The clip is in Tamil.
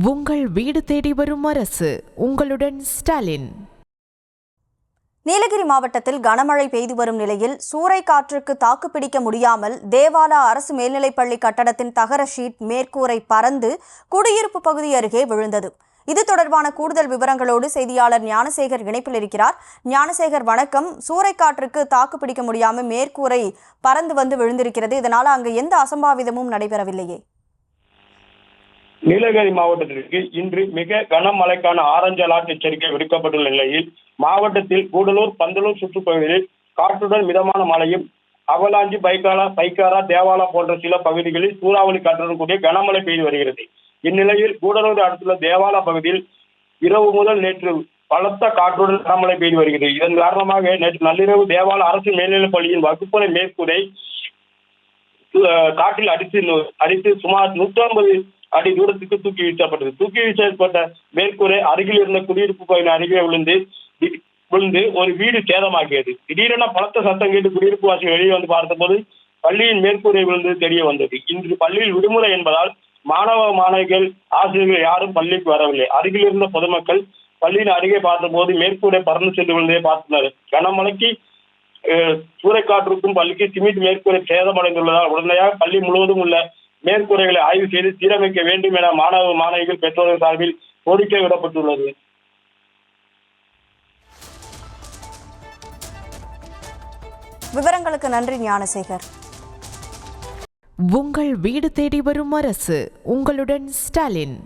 உங்கள் வீடு தேடி வரும் அரசு. உங்களுடன் ஸ்டாலின். நீலகிரி மாவட்டத்தில் கனமழை பெய்து வரும் நிலையில் சூறைக்காற்றுக்கு தாக்குப்பிடிக்க முடியாமல் தேவாலா அரசு மேல்நிலைப்பள்ளி கட்டடத்தின் தகர ஷீட் மேற்கூரை பறந்து குடியிருப்பு பகுதி அருகே விழுந்தது. இது தொடர்பான கூடுதல் விவரங்களோடு செய்தியாளர் ஞானசேகர் இணைப்பில் இருக்கிறார். ஞானசேகர், வணக்கம். சூறைக்காற்றுக்கு தாக்குப்பிடிக்க முடியாமல் மேற்கூரை பறந்து வந்து விழுந்திருக்கிறது. இதனால் அங்கு எந்த அசம்பாவிதமும் நடைபெறவில்லையே? நீலகிரி மாவட்டத்திற்கு இன்று மிக கனமழைக்கான ஆரஞ்சு அலர்ட் எச்சரிக்கை விடுக்கப்பட்டுள்ள நிலையில் மாவட்டத்தில் கூடலூர், பந்தலூர் சுற்றுப்பகுதிகளில் காற்றுடன் மிதமான மழையும், அவலாஞ்சி, பைக்காரா, தேவாலா போன்ற சில பகுதிகளில் சூறாவளி காற்றுடன் கூடிய கனமழை பெய்து வருகிறது. இந்நிலையில் கூடலூர் அடுத்துள்ள தேவாலா பகுதியில் இரவு முதல் நேற்று பலத்த காற்றுடன் கனமழை பெய்து வருகிறது. இதன் காரணமாக நேற்று நள்ளிரவு தேவாலா அரசு மேல்நிலைப் பள்ளியின் வகுப்பறை மேற்கூரை காற்றில் அடித்து சுமார் 150 அடி தூரத்துக்கு தூக்கி வீசப்பட்டது. தூக்கி வீசப்பட்ட மேற்கூரை அருகில் இருந்த குடியிருப்பு பகுதி அருகே விழுந்து ஒரு வீடு சேதமாகியது. திடீரென பலத்த சத்தம் கேட்டு குடியிருப்பு வாசிகள் வெளியே வந்து பார்த்தபோது பள்ளியின் மேற்கூரை விழுந்து தெரிய வந்தது. இன்று பள்ளியில் விடுமுறை என்பதால் மாணவிகள், ஆசிரியர்கள் யாரும் பள்ளிக்கு வரவில்லை. அருகில் இருந்த பொதுமக்கள் பள்ளியின் அருகே பார்த்தபோது மேற்கூரை பறந்து சென்று விழுந்ததை பார்த்தனர். கனமழைக்கு சூறைக்காற்றுக்கும் பள்ளிக்கு சிமெண்ட் மேற்கூரை சேதமடைந்துள்ளதால் உடனடியாக பள்ளி முழுவதும் உள்ள மேற்கூரைகளை ஆய்வு செய்து சீரமைக்க வேண்டும் என மாணவிகள் பெற்றோர்கள் சார்பில் கோரிக்கை விடப்பட்டுள்ளது. விவரங்களுக்கு நன்றி ஞானசேகர். உங்கள் வீடு தேடி வரும் அரசு. உங்களுடன் ஸ்டாலின்.